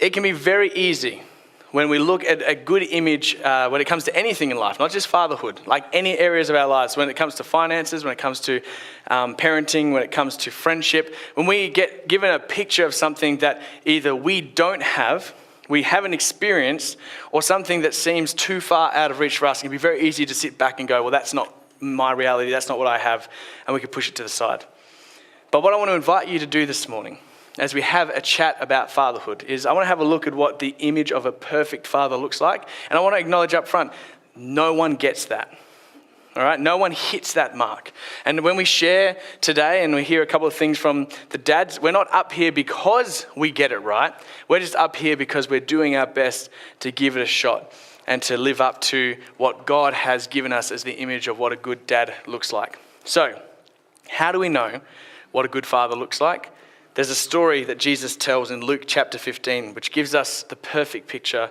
it can be very easy when we look at a good image when it comes to anything in life, not just fatherhood, like any areas of our lives, when it comes to finances, when it comes to parenting, when it comes to friendship, when we get given a picture of something that either we don't have, we haven't experienced, or something that seems too far out of reach for us, it can be very easy to sit back and go, well, that's not my reality, that's not what I have, and we can push it to the side. But what I want to invite you to do this morning, as we have a chat about fatherhood, is I want to have a look at what the image of a perfect father looks like. And I want to acknowledge up front, no one gets that. All right? No one hits that mark. And when we share today and we hear a couple of things from the dads, we're not up here because we get it right. We're just up here because we're doing our best to give it a shot and to live up to what God has given us as the image of what a good dad looks like. So, how do we know what a good father looks like? There's a story that Jesus tells in Luke chapter 15, which gives us the perfect picture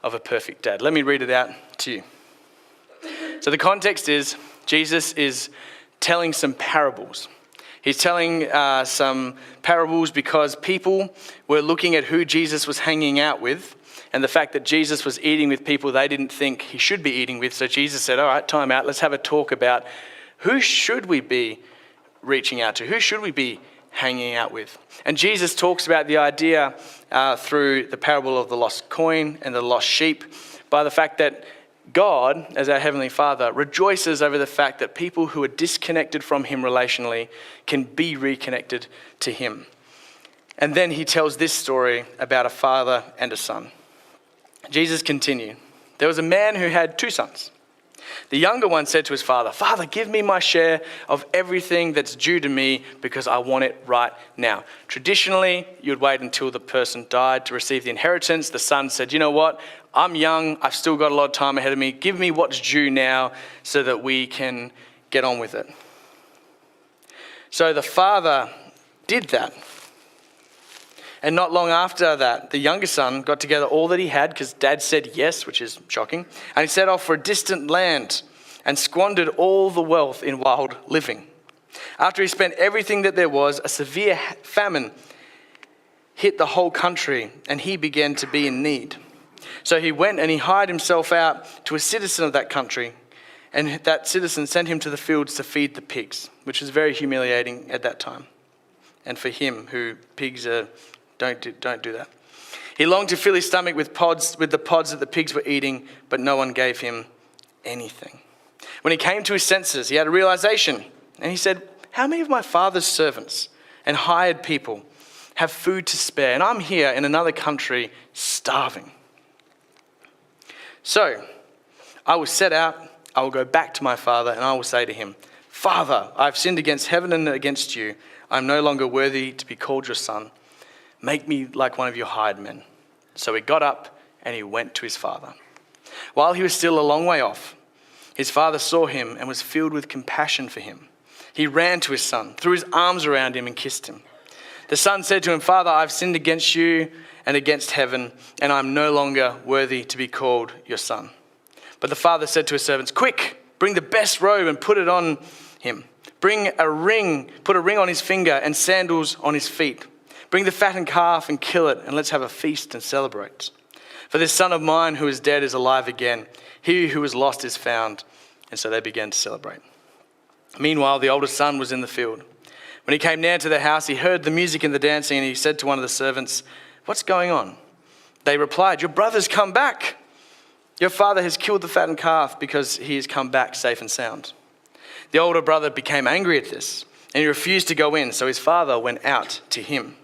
of a perfect dad. Let me read it out to you. So the context is Jesus is telling some parables. He's telling some parables because people were looking at who Jesus was hanging out with and the fact that Jesus was eating with people they didn't think he should be eating with. So Jesus said, all right, time out. Let's have a talk about who should we be reaching out to? Who should we be hanging out with? And Jesus talks about the idea through the parable of the lost coin and the lost sheep by the fact that God, as our Heavenly Father, rejoices over the fact that people who are disconnected from Him relationally can be reconnected to Him. And then He tells this story about a father and a son. Jesus continued, there was a man who had 2 sons. The younger one said to his father, Father, give me my share of everything that's due to me because I want it right now. Traditionally, you'd wait until the person died to receive the inheritance. The son said, you know what? I'm young. I've still got a lot of time ahead of me. Give me what's due now so that we can get on with it. So the father did that. And not long after that, the younger son got together all that he had because dad said yes, which is shocking. And he set off for a distant land and squandered all the wealth in wild living. After he spent everything that there was, a severe famine hit the whole country and he began to be in need. So he went and he hired himself out to a citizen of that country. And that citizen sent him to the fields to feed the pigs, which was very humiliating at that time. And for him, who pigs are... Don't do that. He longed to fill his stomach with the pods that the pigs were eating, but no one gave him anything. When he came to his senses, he had a realization, and he said, how many of my father's servants and hired people have food to spare, and I'm here in another country starving? So I will set out, I will go back to my father, and I will say to him, Father, I've sinned against heaven and against you. I'm no longer worthy to be called your son. Make me like one of your hired men. So he got up and he went to his father. While he was still a long way off, his father saw him and was filled with compassion for him. He ran to his son, threw his arms around him and kissed him. The son said to him, Father, I've sinned against you and against heaven, and I'm no longer worthy to be called your son. But the father said to his servants, quick, bring the best robe and put it on him. Put a ring on his finger and sandals on his feet. Bring the fattened calf and kill it, and let's have a feast and celebrate. For this son of mine who is dead is alive again. He who was lost is found. And so they began to celebrate. Meanwhile, the older son was in the field. When he came near to the house, he heard the music and the dancing, and he said to one of the servants, What's going on? They replied, Your brother's come back. Your father has killed the fattened calf because he has come back safe and sound. The older brother became angry at this, and he refused to go in. So his father went out to him.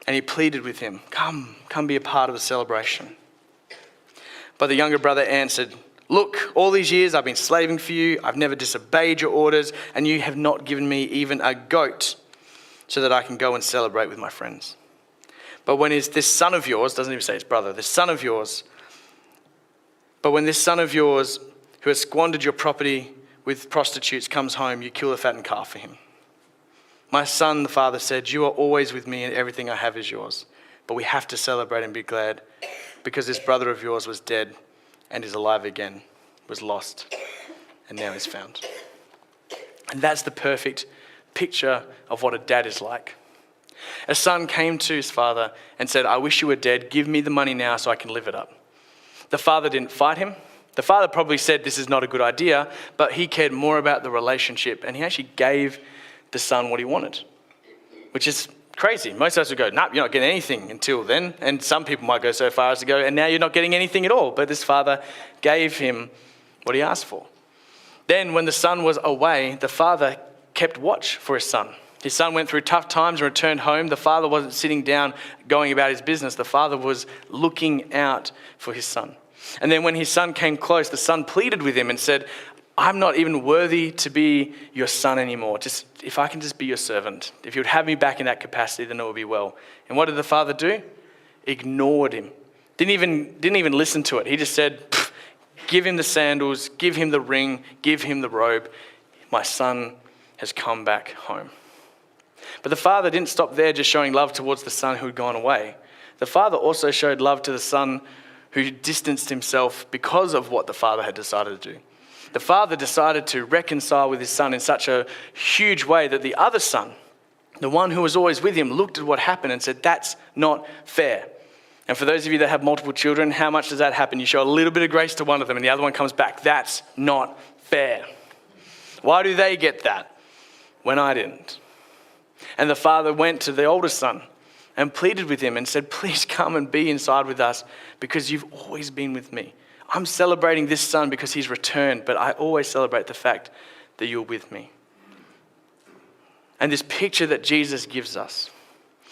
And he pleaded with him, come be a part of the celebration. But the younger brother answered, Look, all these years I've been slaving for you. I've never disobeyed your orders, and you have not given me even a goat so that I can go and celebrate with my friends. But when this son of yours, doesn't even say his brother, this son of yours, but when this son of yours who has squandered your property with prostitutes comes home, you kill the fattened calf for him. My son, the father said, You are always with me and everything I have is yours. But we have to celebrate and be glad because this brother of yours was dead and is alive again, was lost and now is found. And that's the perfect picture of what a dad is like. A son came to his father and said, "I wish you were dead. Give me the money now so I can live it up." The father didn't fight him. The father probably said this is not a good idea, but he cared more about the relationship, and he actually gave the son what he wanted, which is crazy. Most of us would go, "Nah, you're not getting anything until then." And some people might go so far as to go, "And now you're not getting anything at all." But this father gave him what he asked for. Then when the son was away, the father kept watch for his son. His son went through tough times and returned home. The father wasn't sitting down going about his business. The father was looking out for his son. And then when his son came close, the son pleaded with him and said, "I'm not even worthy to be your son anymore. Just if I can just be your servant. If you would have me back in that capacity, then it will be well." And what did the father do? Ignored him. Didn't even listen to it. He just said, "Give him the sandals, give him the ring, give him the robe. My son has come back home." But the father didn't stop there just showing love towards the son who had gone away. The father also showed love to the son who distanced himself because of what the father had decided to do. The father decided to reconcile with his son in such a huge way that the other son, the one who was always with him, looked at what happened and said, "That's not fair." And for those of you that have multiple children, how much does that happen? You show a little bit of grace to one of them and the other one comes back. That's not fair. Why do they get that when I didn't? And the father went to the oldest son and pleaded with him and said, "Please come and be inside with us because you've always been with me. I'm celebrating this son because he's returned, but I always celebrate the fact that you're with me." And this picture that Jesus gives us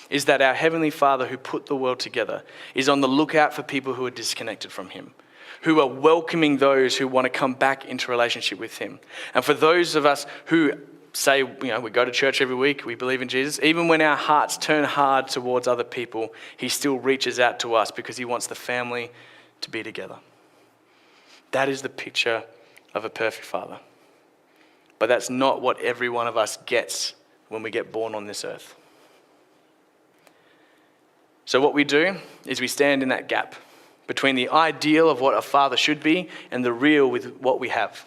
is that our Heavenly Father who put the world together is on the lookout for people who are disconnected from him, who are welcoming those who want to come back into relationship with him. And for those of us who say, we go to church every week, we believe in Jesus, even when our hearts turn hard towards other people, he still reaches out to us because he wants the family to be together. That is the picture of a perfect father. But that's not what every one of us gets when we get born on this earth. So what we do is we stand in that gap between the ideal of what a father should be and the real with what we have.